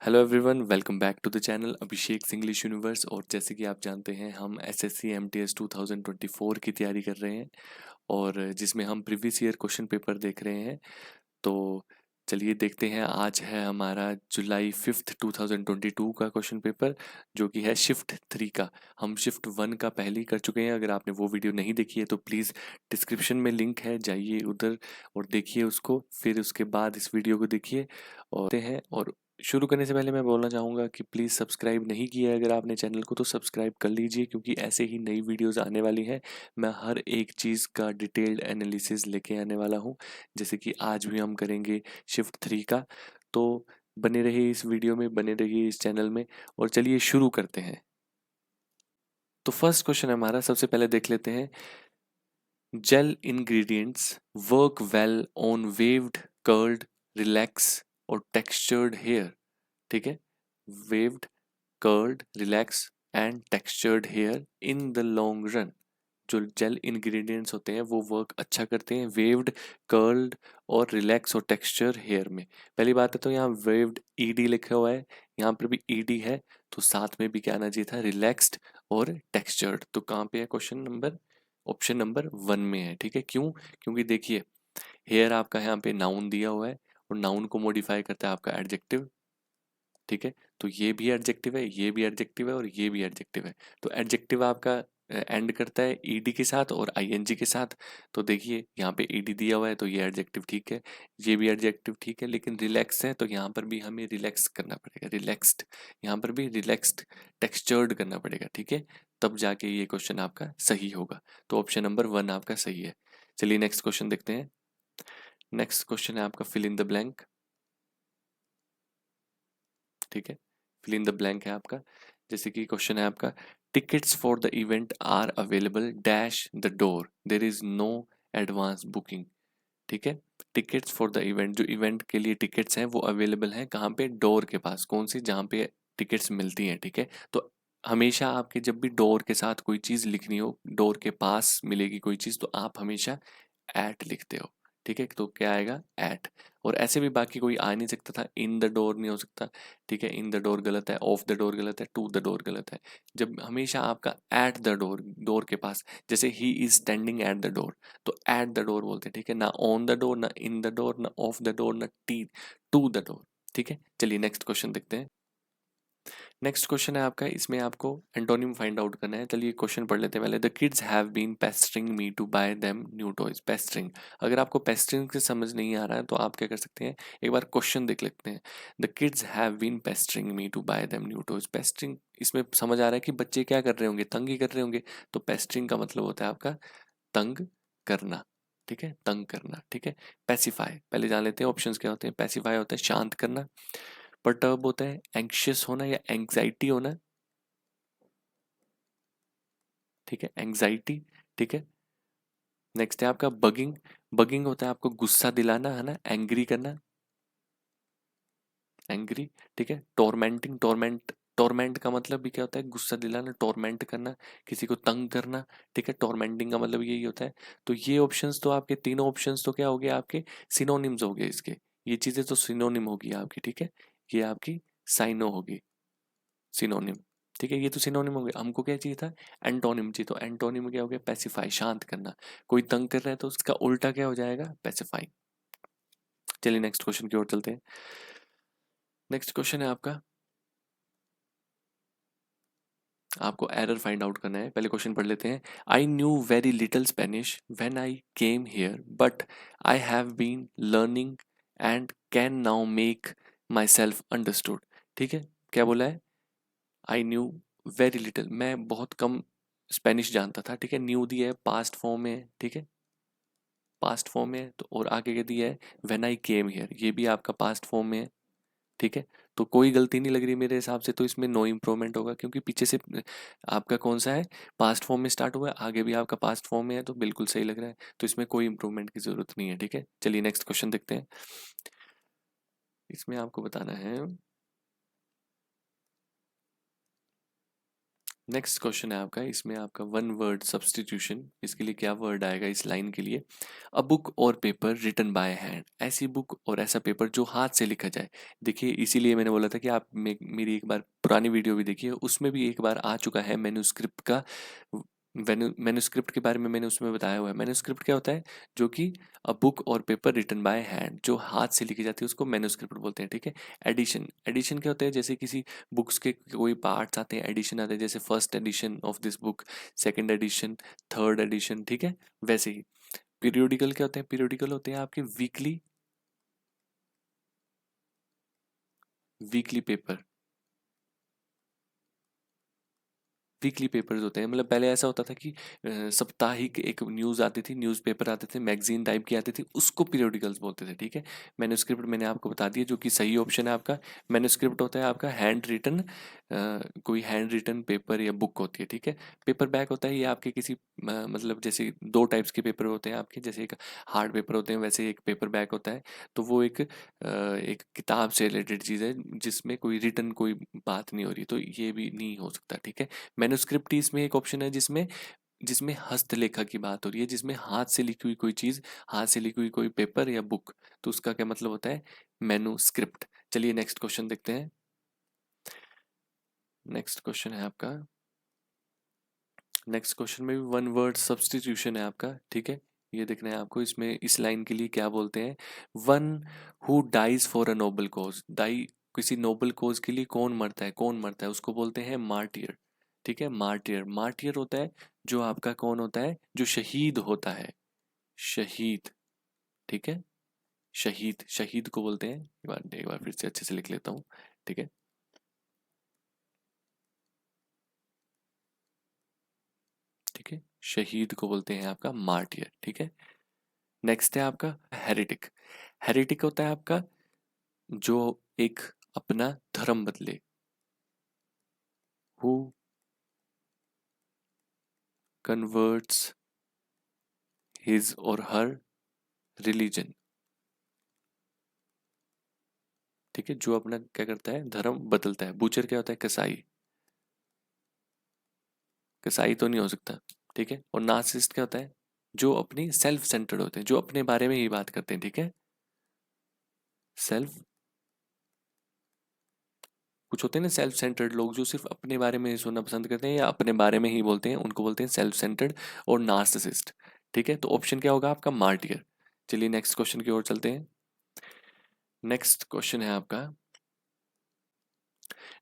Hello everyone, welcome back to the channel Abhishek English universe. और जैसे कि आप जानते हैं, हम एसएससी एमटीएस 2024 की तैयारी कर रहे हैं और जिसमें हम प्रीवियस ईयर क्वेश्चन पेपर देख रहे हैं। तो चलिए देखते हैं। आज है हमारा जुलाई 5 2022 का क्वेश्चन पेपर, जो कि है शिफ्ट 3 का। हम शिफ्ट 1 का पहले ही कर चुके हैं। अगर आपने वो वीडियो नहीं देखी है तो प्लीज़ डिस्क्रिप्शन में लिंक है, जाइए उधर और देखिए उसको। फिर उसके बाद इस वीडियो को देखिए और शुरू करने से पहले मैं बोलना चाहूँगा कि प्लीज़ सब्सक्राइब नहीं किया है अगर आपने चैनल को, तो सब्सक्राइब कर लीजिए, क्योंकि ऐसे ही नई वीडियोस आने वाली हैं। मैं हर एक चीज़ का डिटेल्ड एनालिसिस लेके आने वाला हूँ, जैसे कि आज भी हम करेंगे शिफ्ट 3 का। तो बने रहिए इस वीडियो में, बने रहिए इस चैनल में और चलिए शुरू करते हैं। तो फर्स्ट क्वेश्चन हमारा, सबसे पहले देख लेते हैं। Gel ingredients work well on waved, curled, relax और टेक्सचर्ड हेयर। ठीक है, waved, curled, relax and textured hair in the long run. जो जेल इंग्रेडिएंट्स होते हैं वो वर्क अच्छा करते हैं वेव्ड, कर्ल्ड और रिलैक्स और टेक्सचर हेयर में। पहली बात है तो यहाँ वेव्ड ईडी लिखा हुआ है, यहाँ पर भी ईडी है, तो साथ में भी क्या आना चाहिए था, रिलैक्स्ड और टेक्सचर्ड। तो कहाँ पे है क्वेश्चन नंबर, ऑप्शन नंबर 1 में है। ठीक है, क्यों? क्योंकि देखिए, हेयर आपका यहाँ पे नाउन दिया हुआ है और नाउन को मॉडिफाई करता है आपका एडजेक्टिव। ठीक है, तो ये भी एडजेक्टिव है, ये भी एडजेक्टिव है और ये भी एडजेक्टिव है। तो एडजेक्टिव आपका एंड करता है ईडी के साथ और आईएनजी के साथ। तो देखिए यहाँ पे ईडी दिया हुआ है तो ये एडजेक्टिव ठीक है, ये भी एडजेक्टिव ठीक है। लेकिन रिलैक्स है तो यहाँ पर भी हमें रिलैक्स करना पड़ेगा, रिलैक्स्ड। यहाँ पर भी रिलैक्स्ड, टेक्सचर्ड करना पड़ेगा। ठीक है, तब जाके ये क्वेश्चन आपका सही होगा। तो ऑप्शन नंबर 1 आपका सही है। चलिए नेक्स्ट क्वेश्चन देखते हैं। नेक्स्ट क्वेश्चन है आपका फिल इन द ब्लैंक। ठीक है, फिल इन द ब्लैंक है आपका। जैसे कि क्वेश्चन है आपका, tickets for the event are available dash the door, there is no advance booking. ठीक है, टिकट्स फॉर द इवेंट, जो इवेंट के लिए टिकट्स हैं वो अवेलेबल हैं कहाँ पे, डोर के पास। कौन सी, जहाँ पे टिकट्स मिलती हैं। ठीक है, तो हमेशा आपके जब भी डोर के साथ कोई चीज़ लिखनी हो, डोर के पास मिलेगी कोई चीज़, तो आप हमेशा एट लिखते हो। ठीक है, तो क्या आएगा, एट। और ऐसे भी बाकी कोई आ नहीं सकता था, इन द डोर नहीं हो सकता। ठीक है, इन द डोर गलत है, ऑफ द डोर गलत है, टू द डोर गलत है। जब हमेशा आपका एट द डोर, डोर के पास, जैसे he is standing at the door, तो एट द डोर बोलते हैं। ठीक है, ना ऑन द डोर, ना इन द डोर, ना ऑफ द डोर, ना टी टू द डोर। ठीक है, चलिए नेक्स्ट क्वेश्चन देखते हैं। नेक्स्ट क्वेश्चन है आपका, इसमें आपको एंटोनिम फाइंड आउट करना है। चलिए क्वेश्चन पढ़ लेते हैं पहले। The kids have been pestering me to buy them new toys. Pestering, अगर आपको पेस्टरिंग से समझ नहीं आ रहा है तो आप क्या कर सकते हैं, एक बार क्वेश्चन देख लेते हैं। The kids have been pestering me to buy them new toys. Pestering, इसमें समझ आ रहा है कि बच्चे क्या कर रहे होंगे, तंग ही कर रहे होंगे। तो पेस्टरिंग का मतलब होता है आपका तंग करना। ठीक है, तंग करना। ठीक है, पैसिफाई पहले जान लेते हैं ऑप्शंस क्या होते हैं। पैसिफाई होता है शांत करना, परटर्ब होता है एंग्शियस होना या एंग्जाइटी होना। ठीक है, एंग्जाइटी। ठीक है, नेक्स्ट है आपका बगिंग। बगिंग होता है आपको गुस्सा दिलाना, है ना, एंग्री करना, एंग्री। ठीक है, टोरमेंटिंग, टोरमेंट, टोरमेंट का मतलब भी क्या होता है, गुस्सा दिलाना, टोरमेंट करना, किसी को तंग करना। ठीक है, टोरमेंटिंग का मतलब यही होता है। तो ये ऑप्शंस तो आपके, तीनों ऑप्शंस तो क्या हो गए आपके, सिनोनिम्स हो गए इसके। ये चीजें तो सिनोनिम होगी आपकी। ठीक है, ये आपकी साइनो होगी, सिनोनिम। ठीक है, ये तो सिनोनिम हो गया। हमको क्या चाहिए था, एंटोनिम चाहिए। तो एंटोनिम क्या हो गया, पैसिफाई, शांत करना। कोई तंग कर रहा है तो उसका उल्टा क्या हो जाएगा, पैसिफाई। चलिए नेक्स्ट क्वेश्चन की ओर चलते हैं। नेक्स्ट क्वेश्चन है आपका, आपको एरर फाइंड आउट करना है। पहले क्वेश्चन पढ़ लेते हैं। I knew very little Spanish when I came here, but I have been learning and can now make myself understood. ठीक है, क्या बोला है, आई न्यू वेरी लिटिल, मैं बहुत कम स्पेनिश जानता था। ठीक है, न्यू दिया है, पास्ट फॉर्म में है। ठीक है, पास्ट फॉर्म में है तो, और आगे क्या दिया है, व्हेन आई केम हियर, ये भी आपका पास्ट फॉर्म में है। ठीक है, तो कोई गलती नहीं लग रही मेरे हिसाब से, तो इसमें नो इम्प्रूवमेंट होगा, क्योंकि पीछे से आपका कौन सा है, पास्ट फॉर्म में स्टार्ट हुआ है, आगे भी आपका पास्ट फॉर्म में है, तो बिल्कुल सही लग रहा है। तो इसमें कोई इम्प्रूवमेंट की जरूरत नहीं है। ठीक है, चलिए नेक्स्ट क्वेश्चन देखते हैं। इसमें आपको बताना है, नेक्स्ट क्वेश्चन है आपका, इसमें आपका वन वर्ड सब्स्टिट्यूशन, इसके लिए क्या वर्ड आएगा इस लाइन के लिए? अ बुक और पेपर रिटन बाय हैंड, ऐसी बुक और ऐसा पेपर जो हाथ से लिखा जाए। देखिए इसीलिए मैंने बोला था कि आप मेरी एक बार पुरानी वीडियो भी देखिए, उसमें भी एक बार आ चुका है मैन्युस्क्रिप्ट का। मैन्युस्क्रिप्ट के बारे में मैंने उसमें बताया हुआ है। मैन्युस्क्रिप्ट क्या होता है? जो कि अ बुक और पेपर रिटन बाय हैंड, जो हाथ से लिखी जाती है उसको मैन्युस्क्रिप्ट बोलते हैं, ठीक है। एडिशन, एडिशन क्या होता है? जैसे किसी बुक्स के कोई पार्ट्स आते हैं, एडिशन आते हैं, जैसे first edition of this book, second edition, third edition, ठीक है। वैसे ही पीरियोडिकल क्या होते हैं? पीरियोडिकल होते हैं आपके weekly, weekly paper, weekly papers होते हैं। मतलब पहले ऐसा होता था कि साप्ताहिक एक न्यूज़ आती थी, न्यूज़पेपर आते थे, मैगजीन टाइप की आती थी, उसको पीरियोडिकल्स बोलते थे, ठीक है। मैन्युस्क्रिप्ट मैंने आपको बता दिया, जो कि सही ऑप्शन है आपका। मैन्युस्क्रिप्ट होता है आपका हैंड रिटन, कोई हैंड रिटन पेपर या बुक होती है, ठीक है। पेपर बैक होता है ये आपके किसी मतलब जैसे दो टाइप्स के पेपर होते हैं आपके, जैसे एक हार्ड पेपर होते हैं, वैसे एक पेपर बैक होता है। तो वो एक किताब से रिलेटेड चीज़ है, जिसमें कोई रिटन कोई बात नहीं हो रही, तो ये भी नहीं हो सकता, ठीक है। मैन्युस्क्रिप्ट ही इसमें एक ऑप्शन है जिसमें जिसमें हस्तलेखा की बात हो रही है, जिसमें हाथ से लिखी हुई कोई चीज, हाथ से लिखी हुई कोई पेपर या बुक, तो उसका क्या मतलब होता है? मैन्युस्क्रिप्ट। चलिए नेक्स्ट क्वेश्चन देखते हैं। नेक्स्ट क्वेश्चन है आपका, नेक्स्ट क्वेश्चन में भी वन वर्ड सब्स्टिट्यूशन है आपका, ठीक है। ये देखना है आपको, इसमें इस लाइन के लिए क्या बोलते हैं? One who dies for a noble cause, die, किसी नोबल कॉज के लिए कौन मरता है, कौन मरता है, उसको बोलते हैं मार्टियर, ठीक है। मार्टियर, मार्टियर होता है जो आपका कौन होता है? जो शहीद होता है, शहीद, ठीक है। शहीद, शहीद को बोलते हैं, एक बार फिर से अच्छे से लिख लेता हूँ, ठीक है। ठीक है, शहीद को बोलते हैं आपका मार्टियर, ठीक है। नेक्स्ट है आपका हेरिटिक। हेरिटिक होता है आपका जो एक अपना धर्म बदले, हु कन्वर्ट्स हिज और हर रिलीजन, ठीक है। जो अपना क्या करता है? धर्म बदलता है। बूचर क्या होता है? कसाई, कसाई तो नहीं हो सकता, ठीक है। और नार्सिसिस्ट क्या होता है? जो अपनी सेल्फ सेंटर्ड होते हैं, जो अपने बारे में ही बात करते हैं, ठीक है। सेल्फ, कुछ होते हैं ना सेल्फ सेंटर्ड लोग, जो सिर्फ अपने बारे में ही सुनना पसंद करते हैं या अपने बारे में ही बोलते हैं, उनको बोलते हैं सेल्फ सेंटर्ड और नार्सिसिस्ट, ठीक है। तो ऑप्शन क्या होगा आपका? मार्टियर। चलिए नेक्स्ट क्वेश्चन की ओर चलते हैं। नेक्स्ट क्वेश्चन है आपका,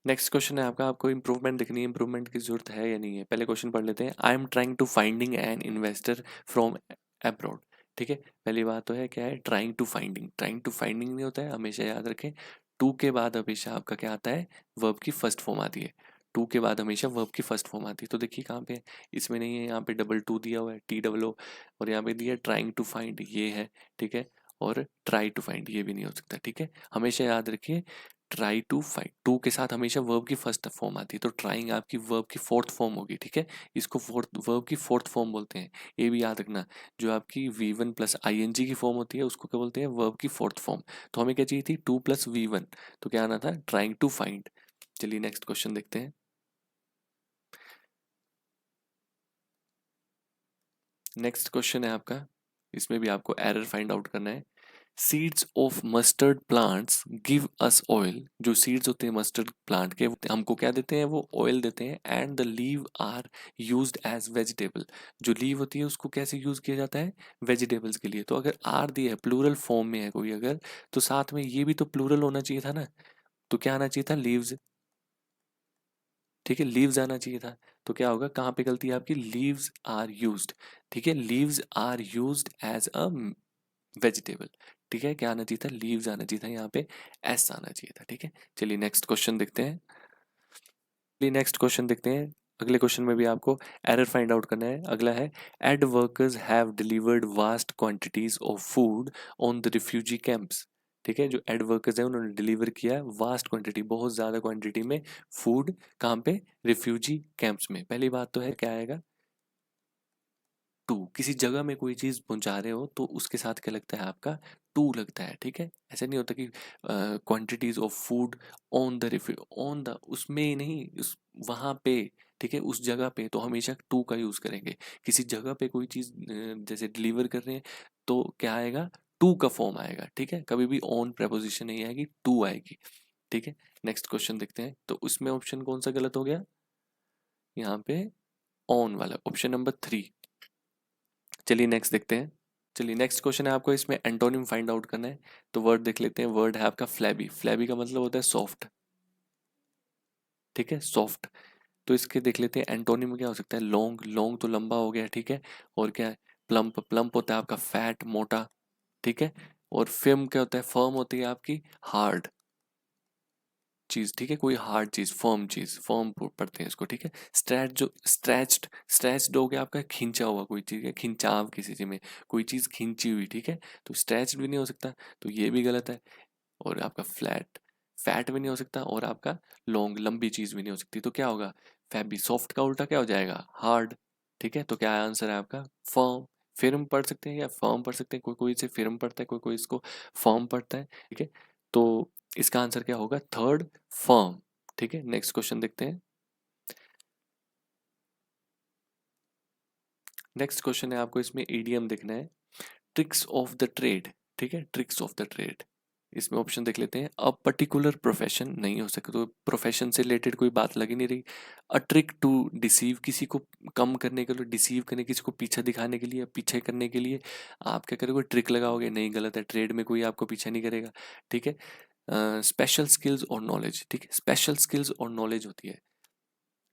नेक्स्ट क्वेश्चन है आपका, आपको इंप्रूवमेंट दिखनी है, इंप्रूवमेंट की जरूरत है या नहीं है? पहले क्वेश्चन पढ़ लेते हैं। I am trying to finding an investor from abroad, ठीक है। पहली बात तो है क्या है? Trying to finding, trying to finding नहीं होता है, हमेशा याद रखें। टू के बाद हमेशा आपका क्या आता है? वर्ब की फर्स्ट फॉर्म आती है। टू के बाद हमेशा वर्ब की फर्स्ट फॉर्म आती है। तो देखिए कहाँ पे है? इसमें नहीं है, यहाँ पे डबल टू दिया हुआ है, टी डबल ओ, और यहाँ पे दिया ट्राइंग टू फाइंड, ये है, ठीक है। और ट्राई टू फाइंड ये भी नहीं हो सकता, ठीक है। हमेशा याद रखिए ट्राई टू फाइंड, टू के साथ हमेशा वर्ब की फर्स्ट फॉर्म आती है, तो ट्राइंग आपकी वर्ब की फोर्थ फॉर्म होगी, ठीक है। इसको फोर्थ, वर्ब की फोर्थ फॉर्म बोलते हैं, ये भी याद रखना। जो आपकी V1 प्लस ING की फॉर्म होती है उसको क्या बोलते हैं? वर्ब की फोर्थ फॉर्म। तो हमें क्या चाहिए थी? 2 प्लस V1, तो क्या आना था? Trying to find. चलिए नेक्स्ट क्वेश्चन देखते हैं। नेक्स्ट क्वेश्चन है आपका, इसमें भी आपको एरर फाइंड आउट करना है। Seeds of mustard plants give us oil, जो सीड्स होते हैं मस्टर्ड प्लांट के, वो हमको क्या देते हैं? वो ऑयल देते हैं। And the leave are used as vegetable, जो लीव होती है उसको कैसे यूज किया जाता है? वेजिटेबल्स के लिए। तो अगर आर दिया है, प्लूरल फॉर्म में है कोई अगर, तो साथ में ये भी तो प्लूरल होना चाहिए था ना, तो क्या आना चाहिए था? लीव्स, ठीक है, लीव्स आना चाहिए था। तो क्या होगा? कहाँ पे गलती है आपकी? लीव्स आर यूज्ड, ठीक है, leaves are used as a vegetable, ठीक है। क्या आना चाहिए था? लीव्स आना चाहिए था, यहाँ पे एस आना चाहिए था, ठीक है। चलिए नेक्स्ट क्वेश्चन देखते हैं। चलिए नेक्स्ट क्वेश्चन देखते हैं। अगले क्वेश्चन में भी आपको एरर फाइंड आउट करना है। अगला है, aid workers have delivered vast quantities of food on the refugee camps, ठीक है। जो एड वर्कर्स है उन्होंने डिलीवर किया है वास्ट क्वांटिटी, बहुत ज्यादा क्वांटिटी में फूड, कहाँ पे? रिफ्यूजी कैंप्स में। पहली बात तो है क्या आएगा? टू, किसी जगह में कोई चीज पहुंचा रहे हो तो उसके साथ क्या लगता है आपका? टू लगता है, ठीक है। ऐसा नहीं होता कि quantities of food on the on the उसमें नहीं, उस वहाँ पे, ठीक है, उस जगह पे, तो हमेशा टू का यूज़ करेंगे। किसी जगह पे कोई चीज़ जैसे डिलीवर कर रहे हैं तो क्या आएगा, टू का फॉर्म आएगा, ठीक है। कभी भी ऑन प्रेपोजिशन नहीं आएगी, टू आएगी, ठीक है। नेक्स्ट क्वेश्चन देखते हैं, तो उसमें ऑप्शन कौन सा गलत हो गया, यहाँ पे ऑन वाला ऑप्शन नंबर 3। चलिए नेक्स्ट देखते हैं। चलिए नेक्स्ट क्वेश्चन है, आपको इसमें एंटोनिम फाइंड आउट करना है। तो वर्ड देख लेते हैं, वर्ड है आपका फ्लैबी। फ्लैबी का मतलब होता है सॉफ्ट, ठीक है, सॉफ्ट। तो इसके देख लेते हैं एंटोनिम क्या हो सकता है, लॉन्ग। लॉन्ग तो लंबा हो गया, ठीक है। और क्या है, प्लम्प। प्लम्प होता है आपका फैट, मोटा, ठीक है। और फिर्म क्या होता है, फर्म होती है आपकी हार्ड चीज, ठीक है। कोई हार्ड चीज, फर्म चीज, फर्म पढ़ते हैं इसको, ठीक है। स्ट्रेच, जो स्ट्रेच्ड, स्ट्रेच्ड हो गया आपका खींचा हुआ कोई चीज है, खिंचाव किसी चीज में, कोई चीज खींची हुई, ठीक है। तो स्ट्रेच्ड भी नहीं हो सकता, तो ये भी गलत है। और आपका फ्लैट, फैट भी नहीं हो सकता, और आपका लॉन्ग, लंबी चीज भी नहीं हो सकती। तो क्या होगा, फैबी। सॉफ्ट का उल्टा क्या हो जाएगा, हार्ड, ठीक है। तो क्या आंसर है आपका, फर्म। फिर्म पढ़ सकते हैं या फर्म पढ़ सकते हैं, कोई कोई इसे फिर्म पढ़ता है, कोई कोई इसको फर्म पढ़ता है, ठीक है। तो इसका आंसर क्या होगा, थर्ड, फर्म, ठीक है। नेक्स्ट क्वेश्चन देखते हैं। नेक्स्ट क्वेश्चन है, आपको इसमें ईडीएम देखना है, ट्रिक्स ऑफ द ट्रेड, ठीक है, ट्रिक्स ऑफ द ट्रेड। इसमें ऑप्शन देख लेते हैं। अ पर्टिकुलर प्रोफेशन नहीं हो सकता, तो प्रोफेशन से रिलेटेड कोई बात लग ही नहीं रही। अ ट्रिक टू डिसीव, किसी को कम करने के लिए, डिसीव करने, किसी को पीछे दिखाने के लिए, पीछे करने के लिए आप क्या करोगे, ट्रिक लगाओगे, नहीं, गलत है। ट्रेड में कोई आपको पीछे नहीं करेगा, ठीक है। स्पेशल स्किल्स और नॉलेज, ठीक है, स्पेशल स्किल्स और नॉलेज होती है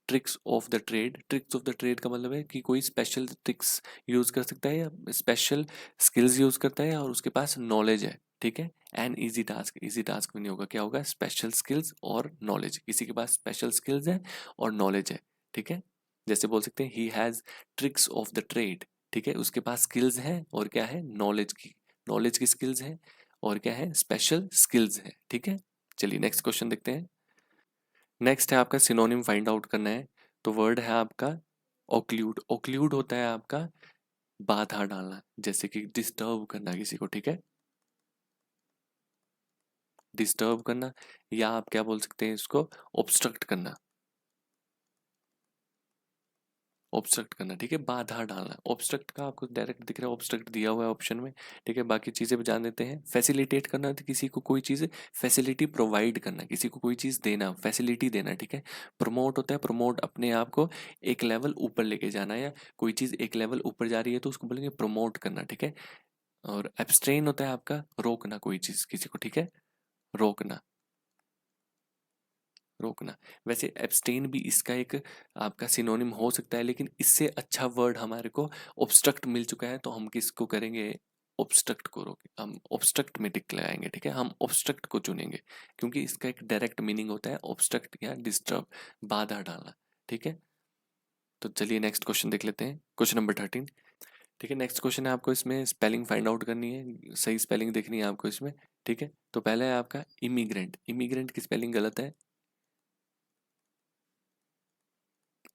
tricks of the trade. Tricks of the trade का मतलब है कि कोई स्पेशल ट्रिक्स यूज कर सकता है या स्पेशल स्किल्स यूज करता है और उसके पास नॉलेज है, ठीक है। And easy task, easy task भी नहीं होगा, क्या होगा, स्पेशल स्किल्स और नॉलेज। किसी के पास स्पेशल स्किल्स है और नॉलेज है, ठीक है। जैसे बोल सकते हैं he has tricks of the trade, ठीक है, उसके पास स्किल्स है और क्या है, नॉलेज की स्किल्स है, और क्या है, स्पेशल स्किल्स है, ठीक है। चलिए नेक्स्ट क्वेश्चन देखते हैं। नेक्स्ट है आपका सिनोनिम फाइंड आउट करना है। तो वर्ड है आपका ओक्लूड। ओक्लूड होता है आपका बाधा डालना, जैसे कि डिस्टर्ब करना किसी को, ठीक है, डिस्टर्ब करना। या आप क्या बोल सकते हैं इसको, ऑब्स्ट्रक्ट करना, ऑब्स्ट्रक्ट करना, ठीक है, बाधा डालना। ऑब्स्ट्रक्ट का आपको डायरेक्ट दिख रहा है, ऑब्स्ट्रक्ट दिया हुआ है ऑप्शन में, ठीक है। बाकी चीजें भी जान देते हैं। फैसिलिटेट करना, तो किसी को कोई चीज, फैसिलिटी प्रोवाइड करना, किसी को कोई चीज देना, फैसिलिटी देना, ठीक है। प्रमोट होता है, प्रमोट अपने आप को एक लेवल ऊपर लेके जाना, या कोई चीज एक लेवल ऊपर जा रही है तो उसको बोलेंगे प्रमोट करना, ठीक है। और एब्सट्रेन होता है आपका रोकना कोई चीज किसी को, ठीक है, रोकना, रोकना। वैसे एब्सटेन भी इसका एक आपका सिनोनिम हो सकता है, लेकिन इससे अच्छा वर्ड हमारे को ऑब्स्ट्रक्ट मिल चुका है, तो हम किसको करेंगे, ऑब्स्ट्रक्ट को रोके, हम ऑब्स्ट्रक्ट में टिक लगाएंगे, ठीक है, हम ऑब्स्ट्रक्ट को चुनेंगे, क्योंकि इसका एक डायरेक्ट मीनिंग होता है ऑब्स्ट्रक्ट या डिस्टर्ब, बाधा डालना, ठीक है। तो चलिए नेक्स्ट क्वेश्चन देख लेते हैं, क्वेश्चन नंबर 13, ठीक है। नेक्स्ट क्वेश्चन है, आपको इसमें स्पेलिंग फाइंड आउट करनी है, सही स्पेलिंग देखनी है आपको इसमें, ठीक है। तो पहला है आपका इमिग्रेंट। इमिग्रेंट की स्पेलिंग गलत है,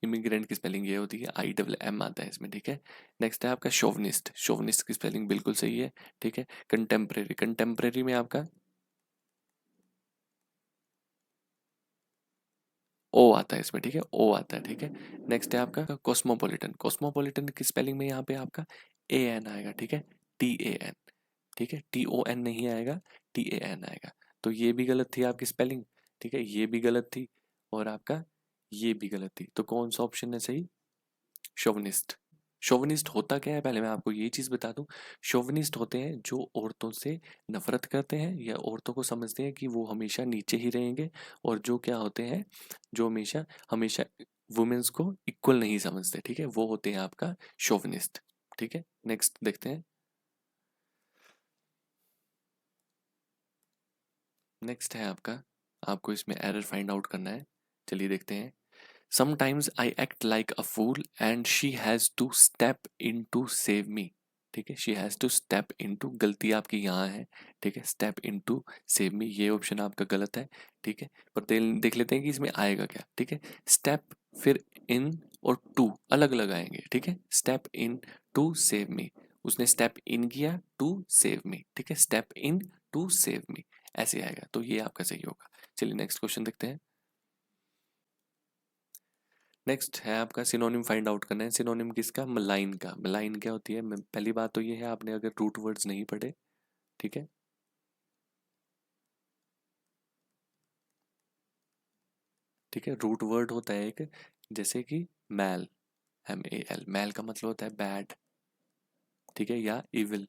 इमिग्रेंट की स्पेलिंग ये होती है, IMM आता है इसमें, ठीक है। नेक्स्ट है आपका शोवनिस्ट। शोवनिस्ट की स्पेलिंग बिल्कुल सही है, ठीक है। कंटेम्प्रेरी, कंटेम्प्रेरी में आपका ओ आता है इसमें, ठीक है, ओ आता है, ठीक है। नेक्स्ट है आपका कॉस्मोपॉलिटन। कॉस्मोपॉलिटन की स्पेलिंग में यहाँ पे आपका AN आएगा, ठीक है, TAN, ठीक है, TON नहीं आएगा, TAN आएगा। तो ये भी गलत थी आपकी स्पेलिंग, ठीक है, ये भी गलत थी, और आपका ये भी गलत थी। तो कौन सा ऑप्शन है सही, शोवनिस्ट। शोवनिस्ट होता क्या है, पहले मैं आपको ये चीज बता दूं। शोवनिस्ट होते हैं जो औरतों से नफरत करते हैं, या औरतों को समझते हैं कि वो हमेशा नीचे ही रहेंगे, और जो क्या होते हैं, जो हमेशा हमेशा वुमेन्स को इक्वल नहीं समझते, ठीक है, वो होते हैं आपका शोवनिस्ट, ठीक है। नेक्स्ट देखते हैं। नेक्स्ट है आपका, आपको इसमें एरर फाइंड आउट करना है। चलिए देखते हैं। Sometimes I act like a fool and she has to step in to save me, ठीक है, she has to step in to, गलती आपकी यहाँ है, ठीक है, step in to save me, ये ऑप्शन आपका गलत है, ठीक है। पर देख लेते हैं कि इसमें आएगा क्या, ठीक है। स्टेप, फिर इन और टू अलग अलग आएंगे, ठीक है, step in to save me, उसने स्टेप इन किया टू सेव मी, ठीक है, step in to save me, ऐसे आएगा, तो ये आपका सही होगा। चलिए नेक्स्ट क्वेश्चन देखते हैं। नेक्स्ट है आपका सिनोनिम फाइंड आउट करना है। सिनोनिम किसका? मलाइन का। मलाइन क्या होती है? पहली बात तो ये है, आपने अगर रूट वर्ड्स नहीं पढ़े, ठीक है, ठीक है, रूट वर्ड होता है एक, जैसे कि मैल, MAL, मैल का मतलब होता है बैड, ठीक है, या इविल,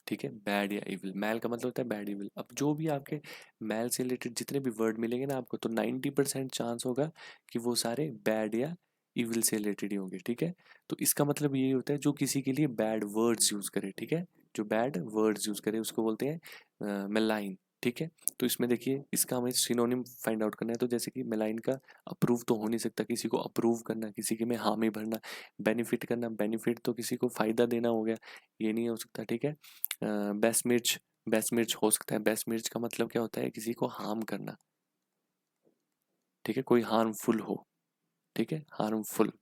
ठीक है, बैड या इविल, मैल का मतलब होता है बैड इविल। अब जो भी आपके मैल से रिलेटेड जितने भी वर्ड मिलेंगे ना आपको, तो 90% चांस होगा कि वो सारे बैड या इविल से रिलेटेड ही होंगे, ठीक है। तो इसका मतलब यही होता है जो किसी के लिए बैड वर्ड्स यूज करे, ठीक है, जो बैड वर्ड्स यूज करे उसको बोलते हैं मेलाइन, ठीक है। तो इसमें देखिए, इसका हमें सिनोनिम फाइंड आउट करना है, तो जैसे कि मेलाइन का अप्रूव तो हो नहीं सकता, किसी को अप्रूव करना, किसी के में हामी भरना, बेनिफिट करना, बेनिफिट तो किसी को फायदा देना हो गया, ये नहीं हो सकता, ठीक है। बेसमिर्च, बेसमिर्च हो सकता है। बेसमिर्च का मतलब क्या होता है? किसी को हार्म करना, ठीक है, कोई हार्मफुल हो, ठीक है, हार्मफुल,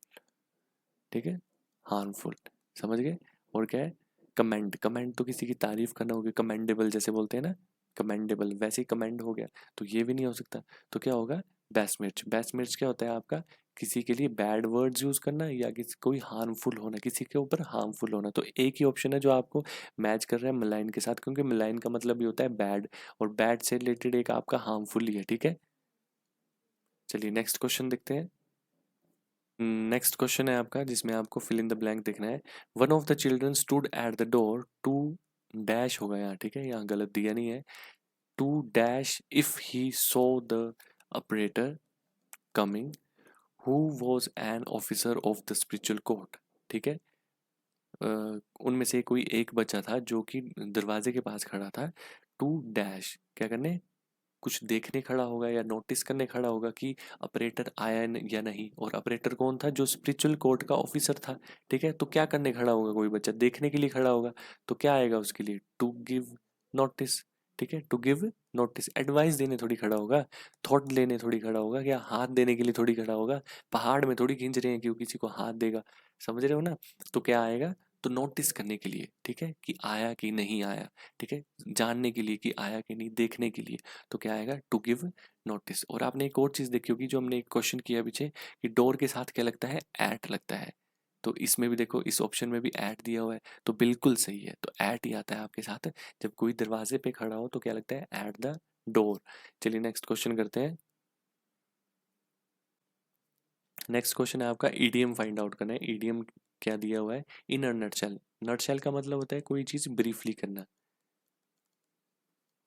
ठीक है, हार्मफुल, समझ गए। और क्या है? कमेंड, कमेंड तो किसी की तारीफ करना होगी, कमेंडेबल जैसे बोलते हैं ना, कमेंडेबल, वैसे ही कमेंड हो गया, तो ये भी नहीं हो सकता। तो क्या होगा? बेसमिर्च। बेसमिर्च क्या होता है आपका? किसी के लिए बैड वर्ड्स यूज करना, या किसी कोई हार्मफुल होना, किसी के ऊपर हार्मफुल होना। तो एक ही ऑप्शन है जो आपको मैच कर रहा है मलाइन के साथ, क्योंकि मलाइन का मतलब भी होता है बैड, और बैड से रिलेटेड एक आपका हार्मफुल ही है, ठीक है। चलिए नेक्स्ट क्वेश्चन देखते हैं। नेक्स्ट क्वेश्चन है आपका, जिसमें आपको फिल इन द ब्लैंक देखना है। One of the children stood at the door to dash होगा यहाँ, ठीक है, यहाँ गलत दिया नहीं है, to dash if he so the operator coming who was an officer of the spiritual court, ठीक है। उनमें से कोई एक बच्चा था जो कि दरवाजे के पास खड़ा था, टू डैश क्या करने? कुछ देखने खड़ा होगा या नोटिस करने खड़ा होगा कि ऑपरेटर आया या नहीं। और ऑपरेटर कौन था? जो स्पिरिचुअल कोर्ट का ऑफिसर था, ठीक है। तो क्या करने खड़ा होगा? कोई बच्चा देखने के लिए खड़ा होगा, तो क्या आएगा उसके लिए? टू गिव नोटिस, ठीक है, टू गिव नोटिस, एडवाइस देने थोड़ी खड़ा होगा, थॉट लेने थोड़ी खड़ा होगा, या हाथ देने के लिए थोड़ी खड़ा होगा। पहाड़ में थोड़ी खींच रहे हैं कि वो किसी को हाथ देगा, समझ रहे हो ना। तो क्या आएगा? तो नोटिस करने के लिए, ठीक है, कि आया कि नहीं आया, ठीक है, जानने के लिए कि आया कि नहीं, देखने के लिए। तो क्या आएगा? To give notice. और आपने एक और चीज देखी होगी, जो हमने एक क्वेश्चन किया पीछे, कि डोर के साथ क्या लगता है? एट लगता है। तो इसमें भी देखो, इस ऑप्शन में भी एट दिया हुआ है, तो बिल्कुल सही है, तो एट ही आता है आपके साथ। जब कोई दरवाजे पे खड़ा हो तो क्या लगता है? Eight the door. चलिए नेक्स्ट क्वेश्चन करते हैं। नेक्स्ट क्वेश्चन है आपका, ईडीएम फाइंड आउट करना है। ईडीएम क्या दिया हुआ है? In a nutshell. नटशेल का मतलब होता है कोई चीज ब्रीफली करना,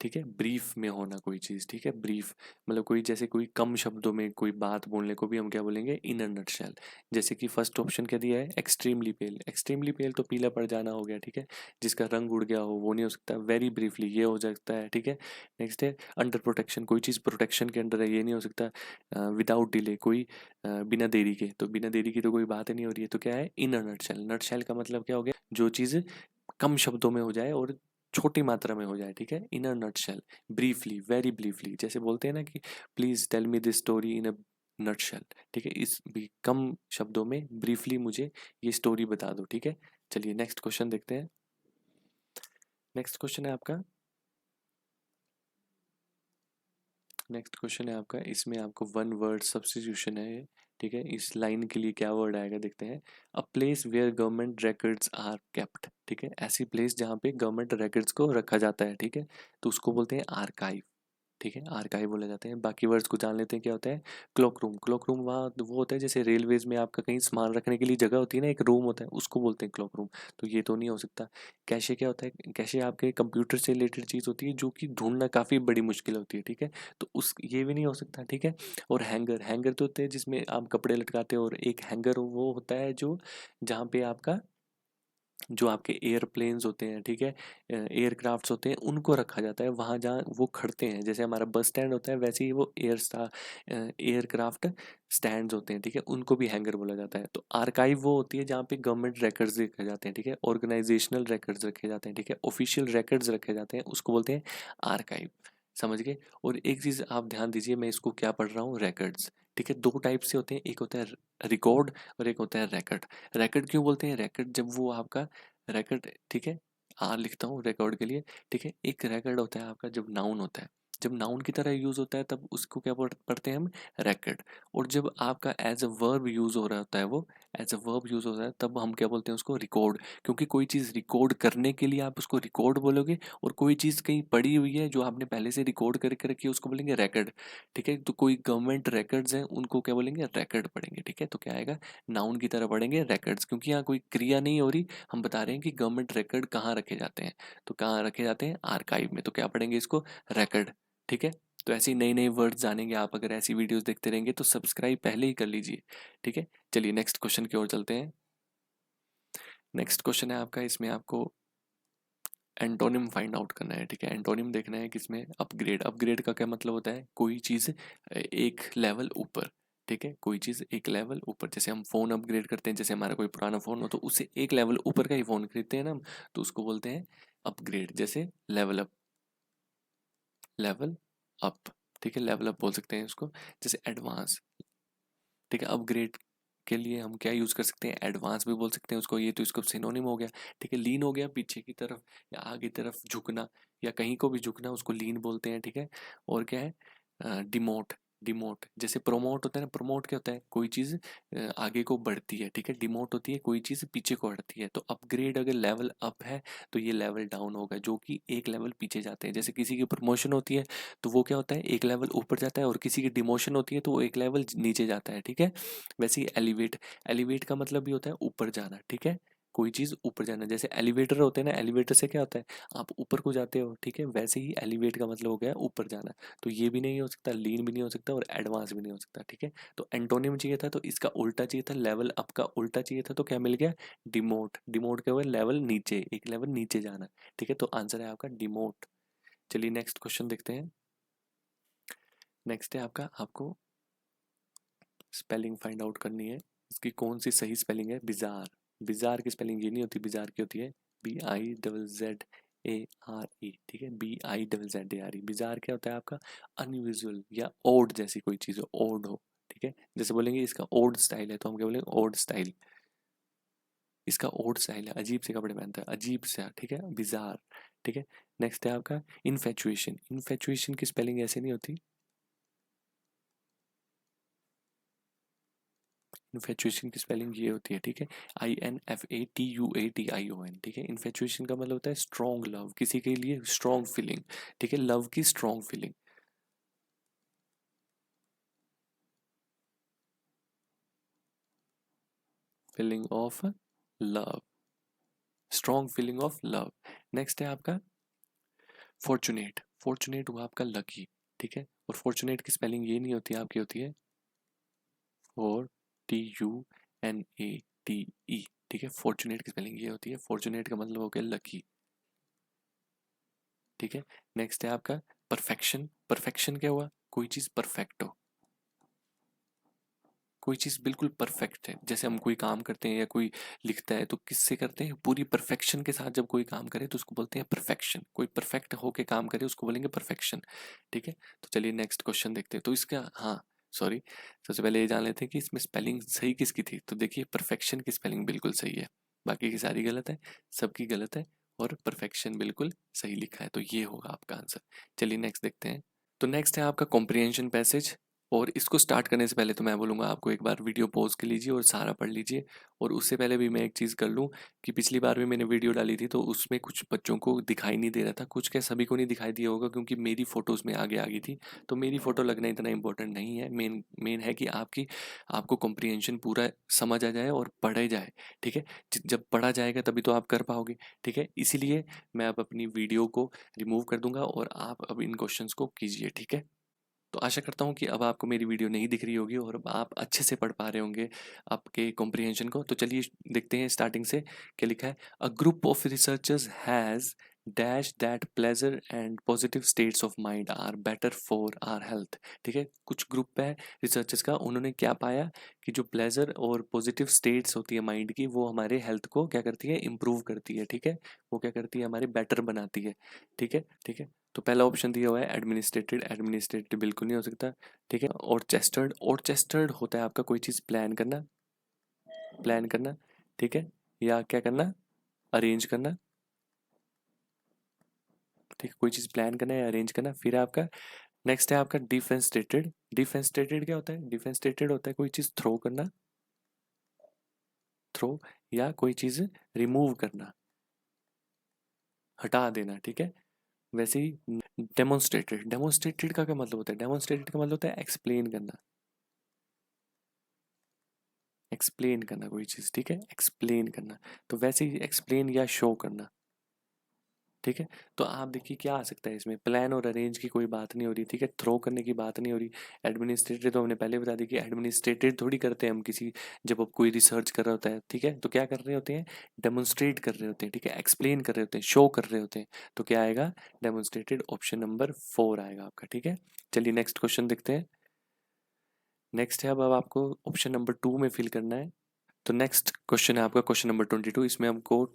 ठीक है, ब्रीफ में होना कोई चीज़, ठीक है, ब्रीफ मतलब कोई, जैसे कोई कम शब्दों में कोई बात बोलने को भी हम क्या बोलेंगे? इन अ नटशेल। जैसे कि फर्स्ट ऑप्शन क्या दिया है? एक्सट्रीमली पेल। एक्सट्रीमली पेल तो पीला पड़ जाना हो गया, ठीक है, जिसका रंग उड़ गया हो, वो नहीं हो सकता। वेरी ब्रीफली ये हो सकता है, ठीक है। नेक्स्ट है अंडर प्रोटेक्शन, कोई चीज़ प्रोटेक्शन के अंडर है, ये नहीं हो सकता। विदाउट डिले, कोई बिना देरी के, तो बिना देरी की तो कोई बात ही नहीं हो रही है, तो क्या है? In a nutshell. नटशेल का मतलब क्या हो गया? जो चीज़ कम शब्दों में हो जाए और छोटी मात्रा में हो जाए, ठीक है, in a nutshell, briefly, very briefly, जैसे बोलते हैं ना कि please tell me this story in a nutshell, ठीक है, इस भी कम शब्दों में ब्रीफली मुझे ये स्टोरी बता दो, ठीक है। चलिए नेक्स्ट क्वेश्चन देखते हैं। नेक्स्ट क्वेश्चन है आपका, नेक्स्ट क्वेश्चन है आपका, इसमें आपको वन वर्ड सब्स्टिट्यूशन है ये, ठीक है। इस लाइन के लिए क्या वर्ड आएगा देखते हैं। A place where government records are kept, ठीक है, ऐसी प्लेस जहाँ पे गवर्नमेंट रिकॉर्ड्स को रखा जाता है, ठीक है, तो उसको बोलते हैं आर्काइव, ठीक है, आर्काइव बोले जाते हैं। बाकी वर्ड्स को जान लेते हैं क्या होता है। क्लॉक रूम, क्लॉक रूम वहाँ वो होता है जैसे रेलवेज में आपका कहीं सामान रखने के लिए जगह होती है ना, एक रूम होता है, उसको बोलते हैं क्लॉक रूम, तो ये तो नहीं हो सकता। कैशे क्या होता है? कैशे आपके कंप्यूटर से रिलेटेड चीज़ होती है, जो कि ढूंढना काफ़ी बड़ी मुश्किल होती है, ठीक है, तो उस ये भी नहीं हो सकता, ठीक है। और हैंगर, हैंगर तो होते हैं जिसमें आप कपड़े लटकाते हो, और एक हैंगर वो होता है जो जहाँ पे आपका जो आपके एयरप्लेन्स होते हैं, ठीक है, एयरक्राफ्ट्स होते हैं, उनको रखा जाता है वहाँ जहाँ वो खड़ते हैं। जैसे हमारा बस स्टैंड होता है, वैसे ही वो एयरक्राफ्ट स्टैंड्स होते हैं, ठीक है, उनको भी हैंगर बोला जाता है। तो आर्काइव वो होती है जहाँ पे गवर्नमेंट रिकॉर्ड्स रखे जाते हैं, ठीक है, ऑर्गेनाइजेशनल रिकॉर्ड्स रखे जाते हैं, ठीक है, ऑफिशियल रिकॉर्ड्स रखे जाते हैं, उसको बोलते हैं आर्काइव, समझ गए। और एक चीज़ आप ध्यान दीजिए, मैं इसको क्या पढ़ रहा हूँ? रिकॉर्ड्स, ठीक है, 2 टाइप से होते हैं, एक होता है रिकॉर्ड और एक होता है रैकेट। रैकेट क्यों बोलते हैं? रैकेट जब वो आपका रैकेट, ठीक है, लिखता हूँ रिकॉर्ड के लिए, ठीक है। एक रैकेट होता है आपका जब नाउन होता है, जब नाउन की तरह यूज़ होता है तब उसको क्या पढ़ते हैं हम? रैकेट। और जब आपका एज अ वर्ब यूज़ हो रहा होता है, वो एज अ वर्ब यूज़ होता है, तब हम क्या बोलते हैं उसको? रिकॉर्ड। क्योंकि कोई चीज़ रिकॉर्ड करने के लिए आप उसको रिकॉर्ड बोलोगे, और कोई चीज़ कहीं पड़ी हुई है जो आपने पहले से रिकॉर्ड करके रखी है उसको बोलेंगे रैकेट। ठीक है, तो कोई गवर्नमेंट रिकॉर्ड्स हैं उनको क्या बोलेंगे? रिकॉर्ड पढ़ेंगे। ठीक है, तो क्या आएगा? नाउन की तरह पढ़ेंगे रिकॉर्ड्स, क्योंकि यहाँ कोई क्रिया नहीं हो रही, हम बता रहे हैं कि गवर्नमेंट रिकॉर्ड कहाँ रखे जाते हैं। तो कहाँ रखे जाते हैं? आर्काइव में। तो क्या पढ़ेंगे इसको? रिकॉर्ड। ठीक है, तो ऐसे ही नए नए वर्ड्स जानेंगे आप। अगर ऐसी वीडियोस देखते रहेंगे तो सब्सक्राइब पहले ही कर लीजिए। ठीक है, चलिए नेक्स्ट क्वेश्चन की ओर चलते हैं। नेक्स्ट क्वेश्चन है आपका, इसमें आपको एंटोनिम फाइंड आउट करना है। ठीक है, एंटोनिम देखना है किसमें? अपग्रेड। अपग्रेड का क्या मतलब होता है? कोई चीज़ एक लेवल ऊपर। ठीक है, कोई चीज़ एक लेवल ऊपर। जैसे हम फ़ोन अपग्रेड करते हैं, जैसे हमारा कोई पुराना फ़ोन हो तो उससे एक लेवल ऊपर का ही फ़ोन खरीदते हैं ना हम, तो उसको बोलते हैं अपग्रेड। जैसे लेवल अप, लेवल अप। ठीक है, लेवल अप बोल सकते हैं उसको। जैसे एडवांस। ठीक है, अपग्रेड के लिए हम क्या यूज़ कर सकते हैं? एडवांस भी बोल सकते हैं उसको, ये तो इसको सिनोनिम हो गया। ठीक है, लीन हो गया पीछे की तरफ या आगे की तरफ झुकना, या कहीं को भी झुकना, उसको लीन बोलते हैं। ठीक है, और क्या है? डिमोट। डिमोट जैसे प्रोमोट होता है ना, प्रोमोट क्या होता है? कोई चीज़ आगे को बढ़ती है। ठीक है, डिमोट होती है कोई चीज़ पीछे को हटती है। तो अपग्रेड अगर लेवल अप है तो ये लेवल डाउन होगा, जो कि एक लेवल पीछे जाते हैं। जैसे किसी की प्रमोशन होती है तो वो क्या होता है? एक लेवल ऊपर जाता है, और किसी की डिमोशन होती है तो वो एक लेवल नीचे जाता है। ठीक है, वैसे ही एलिवेट। एलिवेट का मतलब भी होता है ऊपर जाना। ठीक है, कोई चीज़ ऊपर जाना। जैसे एलिवेटर होते हैं ना, एलिवेटर से क्या होता है? आप ऊपर को जाते हो। ठीक है, वैसे ही एलिवेट का मतलब हो गया ऊपर जाना। तो ये भी नहीं हो सकता, लीन भी नहीं हो सकता, और एडवांस भी नहीं हो सकता। ठीक है, तो एंटोनिम चाहिए था तो इसका उल्टा चाहिए था, लेवल अप का उल्टा चाहिए था, तो क्या मिल गया? डिमोट। डिमोट क्या हुआ? लेवल नीचे, एक लेवल नीचे जाना। ठीक है, तो आंसर है आपका डिमोट। चलिए नेक्स्ट क्वेश्चन देखते हैं। नेक्स्ट है आपका, आपको स्पेलिंग फाइंड आउट करनी है, इसकी कौन सी सही स्पेलिंग है? बिजार। बिजार की स्पेलिंग ये नहीं होती, बिजार की होती है BIZZARE। ठीक है, BIZZARE। बिजार क्या होता है आपका? अनयूजुअल या ओड जैसी कोई चीज़ हो, ओड हो। ठीक है, जैसे बोलेंगे इसका ओड स्टाइल है, तो हम क्या बोलेंगे? Odd style. इसका ओड स्टाइल है, अजीब से कपड़े पहनता है, अजीब सा। ठीक है, बिजार। ठीक है, नेक्स्ट है आपका इन्फेचुएशन। इन्फेचुएशन की स्पेलिंग ऐसे नहीं होती। इन्फेचुएशन की स्पेलिंग ये होती है। ठीक है, INFATUATION। ठीक है, इन्फेचुएशन का मतलब होता है स्ट्रॉन्ग लव, किसी के लिए स्ट्रॉन्ग फीलिंग। ठीक है, लव की strong feeling. Feeling of love, strong feeling of love. Next है आपका फॉर्चुनेट। फॉर्चुनेट हुआ आपका लकी। ठीक है, और फॉर्चुनेट की स्पेलिंग ये नहीं होती, आपकी होती है FORTUNATE। ठीक है, फॉर्चुनेट की स्पेलिंग ये होती है। फॉर्चुनेट का मतलब हो गया लकी। ठीक है, नेक्स्ट है आपका परफेक्शन। परफेक्शन क्या हुआ? कोई चीज़ परफेक्ट हो, कोई चीज़ बिल्कुल परफेक्ट है। जैसे हम कोई काम करते हैं या कोई लिखता है तो किससे करते हैं? पूरी परफेक्शन के साथ जब कोई काम करे तो उसको बोलते हैं परफेक्शन। कोई परफेक्ट होके काम करे उसको बोलेंगे परफेक्शन। ठीक है, तो चलिए नेक्स्ट क्वेश्चन देखते हैं। तो इसका, हाँ सॉरी, सबसे पहले ये जान लेते हैं कि इसमें स्पेलिंग सही किसकी थी। तो देखिए परफेक्शन की स्पेलिंग बिल्कुल सही है, बाकी की सारी गलत है, सबकी गलत है, और परफेक्शन बिल्कुल सही लिखा है। तो ये होगा आपका आंसर। चलिए नेक्स्ट देखते हैं। तो नेक्स्ट है आपका कॉम्प्रिहेंशन पैसेज। और इसको स्टार्ट करने से पहले तो मैं बोलूँगा आपको एक बार वीडियो पॉज कर लीजिए और सारा पढ़ लीजिए। और उससे पहले भी मैं एक चीज़ कर लूँ कि पिछली बार भी मैंने वीडियो डाली थी तो उसमें कुछ बच्चों को दिखाई नहीं दे रहा था, कुछ क्या सभी को नहीं दिखाई दिया होगा क्योंकि मेरी फ़ोटो उसमें आगे आ गई थी। तो मेरी फ़ोटो लगना इतना इंपॉर्टेंट नहीं है, मेन मेन है कि आपको कॉम्प्रिहेंशन पूरा समझ आ जाए और पढ़े जाए। ठीक है, जब पढ़ा जाएगा तभी तो आप कर पाओगे। ठीक है, इसीलिए मैं अब अपनी वीडियो को रिमूव कर दूंगा और आप अब इन क्वेश्चंस को कीजिए। ठीक है, तो आशा करता हूँ कि अब आपको मेरी वीडियो नहीं दिख रही होगी और अब आप अच्छे से पढ़ पा रहे होंगे आपके कॉम्प्रिहेंशन को। तो चलिए देखते हैं स्टार्टिंग से क्या लिखा है। A group of researchers has dash that pleasure and positive states of mind are better for our health. ठीक है, कुछ ग्रुप है रिसर्चर्स का, उन्होंने क्या पाया कि जो प्लेजर और पॉजिटिव स्टेट्स होती है माइंड की, वो हमारे हेल्थ को क्या करती है? इम्प्रूव करती है। ठीक है, वो क्या करती है? हमारे बेटर बनाती है। ठीक है, ठीक है, तो पहला ऑप्शन दिया हुआ है एडमिनिस्ट्रेटेड, एडमिनिस्ट्रेटेड बिल्कुल नहीं हो सकता, ठीक है। ऑर्चेस्टर्ड, ऑर्चेस्टर्ड होता है आपका कोई चीज़ प्लान करना, प्लान करना, ठीक है, या क्या करना, अरेंज करना, ठीक है, कोई चीज़ प्लान करना या अरेंज करना। फिर आपका नेक्स्ट है आपका डिफेंस्ट्रेटेड, डिफेंस्ट्रेटेड क्या होता है, डिफेंस्ट्रेटेड होता है कोई चीज़ थ्रो करना, थ्रो, या कोई चीज़ रिमूव करना, हटा देना, ठीक है। वैसे ही डेमोन्स्ट्रेटेड, डेमोन्स्ट्रेटेड का क्या मतलब होता है, डेमोन्स्ट्रेटेड का मतलब होता है एक्सप्लेन करना, एक्सप्लेन करना कोई चीज़, ठीक है, एक्सप्लेन करना। तो वैसे ही एक्सप्लेन या शो करना, ठीक है। तो आप देखिए क्या आ सकता है इसमें, प्लान और अरेंज की कोई बात नहीं हो रही, ठीक है, थ्रो करने की बात नहीं हो रही। एडमिनिस्ट्रेटेड तो हमने पहले बता दी कि एडमिनिस्ट्रेटेड थोड़ी करते हैं हम किसी, जब अब कोई रिसर्च कर रहा होता है, ठीक है, तो क्या कर रहे होते हैं, डेमोन्स्ट्रेट कर रहे होते हैं, ठीक है, एक्सप्लेन कर रहे होते हैं, शो कर रहे होते हैं। तो क्या आएगा, डेमोन्स्ट्रेटेड, ऑप्शन नंबर 4 आएगा आपका, ठीक है। चलिए नेक्स्ट क्वेश्चन देखते हैं। नेक्स्ट है, अब आपको ऑप्शन नंबर 2 में फिल करना है। तो नेक्स्ट क्वेश्चन है आपका क्वेश्चन नंबर 22, इसमें हमको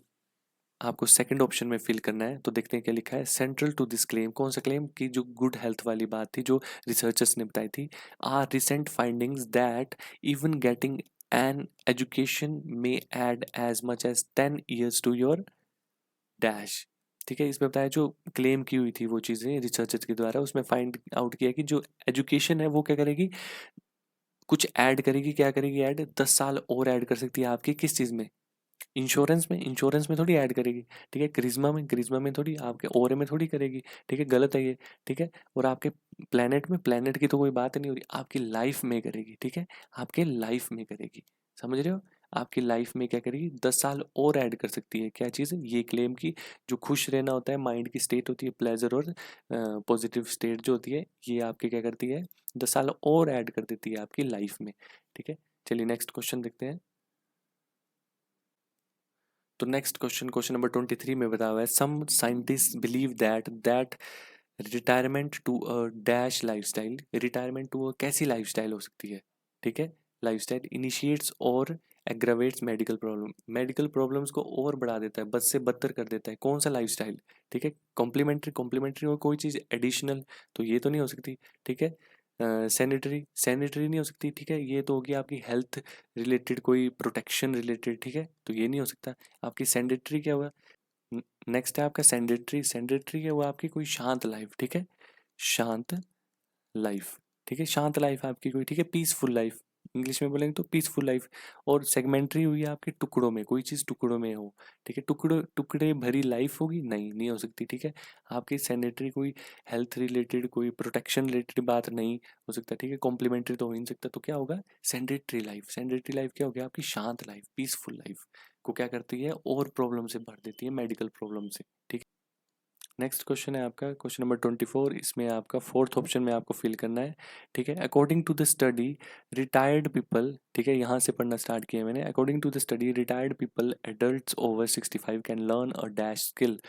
आपको सेकंड ऑप्शन में फिल करना है। तो देखते हैं क्या लिखा है, सेंट्रल टू दिस क्लेम, कौन सा क्लेम की जो गुड हेल्थ वाली बात थी जो रिसर्चर्स ने बताई थी, our recent findings that even getting an education में add as much as 10 years to your dash, ठीक है। इसमें बताया जो क्लेम की हुई थी वो चीज़ें रिसर्चर्स के द्वारा, उसमें फाइंड आउट किया कि जो एजुकेशन है वो क्या करेगी, कुछ ऐड करेगी, क्या करेगी ऐड, 10 साल और ऐड कर सकती है आपकी किस चीज़ में, इंश्योरेंस में, इंश्योरेंस में थोड़ी ऐड करेगी, ठीक है, क्रिज्मा में, क्रिज्मा में थोड़ी, आपके ओरे में थोड़ी करेगी, ठीक है, गलत है ये, ठीक है। और आपके प्लेनेट में, प्लेनेट की तो कोई बात नहीं हो रही, आपकी लाइफ में करेगी, ठीक है, आपके लाइफ में करेगी, समझ रहे हो, आपकी लाइफ में क्या करेगी, 10 साल और ऐड कर सकती है, क्या चीज़ है ये क्लेम की, जो खुश रहना होता है, माइंड की स्टेट होती है, प्लेजर और पॉजिटिव स्टेट जो होती है, ये आपके क्या करती है, 10 साल और ऐड कर देती है आपकी लाइफ में, ठीक है। चलिए नेक्स्ट क्वेश्चन देखते हैं। तो नेक्स्ट क्वेश्चन, क्वेश्चन नंबर 23 में बताया हुआ है, some scientist believe that retirement to a dash lifestyle, retirement to a कैसी लाइफस्टाइल हो सकती है, ठीक है, लाइफस्टाइल इनिशिएट्स और aggravates medical problem, medical problems को और बढ़ा देता है, बद से बदतर कर देता है, कौन सा लाइफस्टाइल, ठीक है, कॉम्प्लीमेंट्री, कॉम्प्लीमेंट्री और कोई चीज़ एडिशनल, तो ये तो नहीं हो सकती, ठीक है। सैनिटरी, सैनिटरी नहीं हो सकती, ठीक है, ये तो होगी आपकी हेल्थ रिलेटेड, कोई प्रोटेक्शन रिलेटेड, ठीक है, तो ये नहीं हो सकता। आपकी सैनिटरी क्या हुआ, नेक्स्ट है आपका सैनिटरी, सैनिटरी क्या हुआ आपकी कोई शांत लाइफ, ठीक है, शांत लाइफ, ठीक है, शांत लाइफ आपकी कोई, ठीक है, पीसफुल लाइफ, इंग्लिश में बोलेंगे तो पीसफुल लाइफ। और सेगमेंट्री हुई है आपके टुकड़ों में, कोई चीज़ टुकड़ों में हो, ठीक है, टुकड़े टुकड़े भरी लाइफ होगी, नहीं नहीं हो सकती, ठीक है। आपकी सैनिटरी कोई हेल्थ रिलेटेड, कोई प्रोटेक्शन रिलेटेड बात नहीं हो सकता, ठीक है, कॉम्प्लीमेंट्री तो हो ही नहीं सकता, तो क्या होगा, सैनिटरी लाइफ, सैनिटरी लाइफ क्या हो गया आपकी शांत लाइफ, पीसफुल लाइफ को क्या करती है और प्रॉब्लम से भर देती है, मेडिकल प्रॉब्लम से, ठीक है। नेक्स्ट क्वेश्चन है आपका क्वेश्चन नंबर 24, इसमें आपका फोर्थ ऑप्शन में आपको फिल करना है, ठीक है। According to the study retired people, ठीक है, यहाँ से पढ़ना स्टार्ट किया मैंने, according to the study retired people adults over 65 can learn a dash skill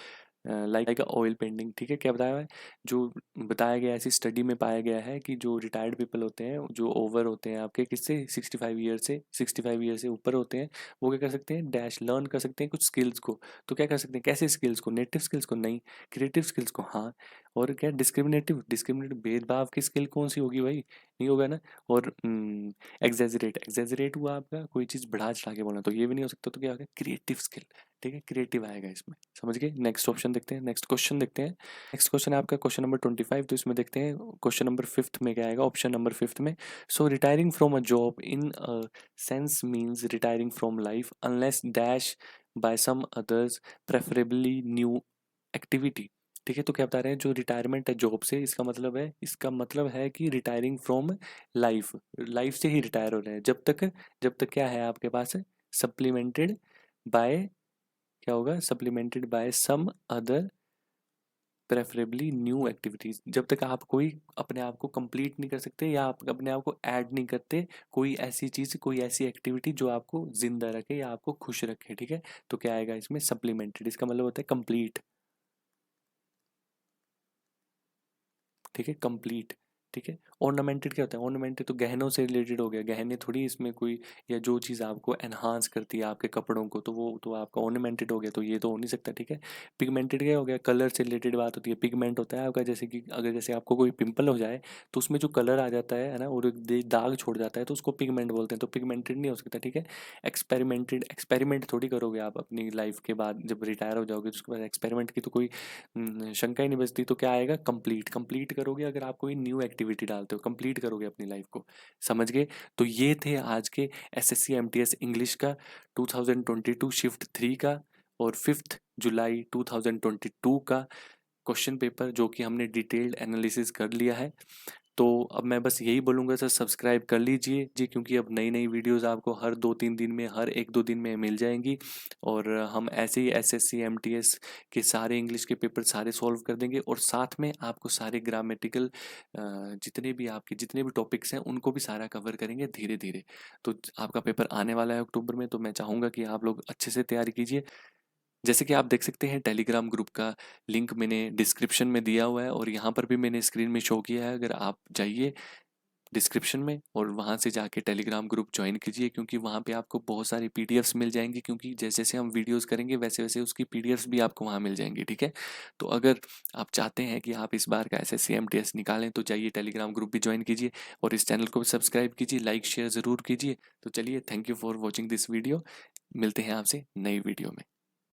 like oil painting, ठीक है, क्या बताया हुआ है, जो बताया गया है, ऐसी स्टडी में पाया गया है कि जो रिटायर्ड पीपल होते हैं, जो ओवर होते हैं आपके किससे, 65 ईयर से, 65 ईयर से ऊपर होते हैं, वो क्या कर सकते हैं, डैश लर्न कर सकते हैं कुछ स्किल्स को। तो क्या कर सकते हैं, कैसे स्किल्स को, नेटिव स्किल्स को नहीं, क्रिएटिव स्किल्स को हाँ, और क्या डिस्क्रिमिनेटिव, डिस्क्रिमिनेटिव भेदभाव की स्किल कौन सी होगी भाई, नहीं होगा ना। और एग्जेजरेट, एग्जेजरेट हुआ आपका कोई चीज़ बढ़ा चढ़ा के बोलना, तो ये भी नहीं हो सकता, तो क्या होगा, क्रिएटिव स्किल, ठीक है, क्रिएटिव आएगा इसमें, समझ गए। नेक्स्ट ऑप्शन देखते हैं, नेक्स्ट क्वेश्चन देखते हैं। नेक्स्ट क्वेश्चन है आपका क्वेश्चन नंबर 25, तो इसमें देखते हैं क्वेश्चन नंबर 5 में क्या आएगा, ऑप्शन नंबर 5 में, so retiring from a job in a sense means retiring from life unless dash by some others preferably new activity, ठीक है। तो क्या बता रहे हैं, जो रिटायरमेंट है जॉब से, इसका मतलब है, इसका मतलब है कि रिटायरिंग फ्रॉम लाइफ, लाइफ से ही रिटायर हो रहे हैं, जब तक क्या है आपके पास, सप्लीमेंटेड बाय, क्या होगा, supplemented by some other preferably new activities, जब तक आप कोई अपने आप को कंप्लीट नहीं कर सकते या आप अपने आप को ऐड नहीं करते, कोई ऐसी चीज, कोई ऐसी एक्टिविटी जो आपको जिंदा रखे या आपको खुश रखे, ठीक है। तो क्या आएगा इसमें, सप्लीमेंटेड, इसका मतलब होता है कंप्लीट, ठीक है, कंप्लीट, ठीक है। ऑर्नामेंटेड क्या होता है? ऑर्नामेंटेड तो गहनों से रिलेटेड हो गया, गहने थोड़ी इसमें कोई, या जो चीज़ आपको एनहांस करती है आपके कपड़ों को, तो वो तो आपका ऑर्नामेंटेड हो गया, तो ये तो हो नहीं सकता, ठीक है। पिगमेंटेड क्या हो गया? कलर से रिलेटेड बात होती है। पिगमेंट होता है आपका, जैसे कि अगर जैसे आपको कोई पिंपल हो जाए तो उसमें जो कलर आ जाता है ना, और दाग छोड़ जाता है, तो उसको पिगमेंट बोलते हैं, तो पिगमेंटेड नहीं हो सकता, ठीक है। एक्सपेरिमेंटेड, एक्सपेरिमेंट थोड़ी करोगे आप अपनी लाइफ के बाद, जब रिटायर हो जाओगे तो उसके बाद एक्सपेरिमेंट की तो कोई शंका ही नहीं बचती। तो क्या आएगा? कंप्लीट। कंप्लीट करोगे अगर आप कोई न्यू एक्टिविटी डालते हो, कंप्लीट करोगे अपनी लाइफ को, समझ गए? तो ये थे आज के एसएससी एमटीएस इंग्लिश का 2022 शिफ्ट 3 का और 5 जुलाई 2022 का क्वेश्चन पेपर, जो कि हमने डिटेल्ड एनालिसिस कर लिया है। तो अब मैं बस यही बोलूँगा सर, सब्सक्राइब कर लीजिए जी, क्योंकि अब नई नई वीडियोस आपको हर 2-3 दिन में, हर 1-2 दिन में मिल जाएंगी। और हम ऐसे ही एसएससी एमटीएस के सारे इंग्लिश के पेपर सारे सॉल्व कर देंगे, और साथ में आपको सारे ग्रामेटिकल जितने भी टॉपिक्स हैं उनको भी सारा कवर करेंगे धीरे धीरे। तो आपका पेपर आने वाला है अक्टूबर में, तो मैं चाहूँगा कि आप लोग अच्छे से तैयारी कीजिए। जैसे कि आप देख सकते हैं, टेलीग्राम ग्रुप का लिंक मैंने डिस्क्रिप्शन में दिया हुआ है, और यहाँ पर भी मैंने स्क्रीन में शो किया है। अगर आप जाइए डिस्क्रिप्शन में और वहाँ से जाके टेलीग्राम ग्रुप ज्वाइन कीजिए, क्योंकि वहाँ पे आपको बहुत सारी पीडीएफ्स मिल जाएंगी, क्योंकि जैसे जैसे हम वीडियोस करेंगे वैसे वैसे उसकी पीडीएफ्स भी आपको वहाँ मिल जाएंगी, ठीक है। तो अगर आप चाहते हैं कि आप इस बार का एसएससी एमटीएस निकालें, तो जाइए टेलीग्राम ग्रुप भी ज्वाइन कीजिए, और इस चैनल को भी सब्सक्राइब कीजिए, लाइक शेयर ज़रूर कीजिए। तो चलिए, thank you for watching this video. मिलते हैं आपसे नई वीडियो में।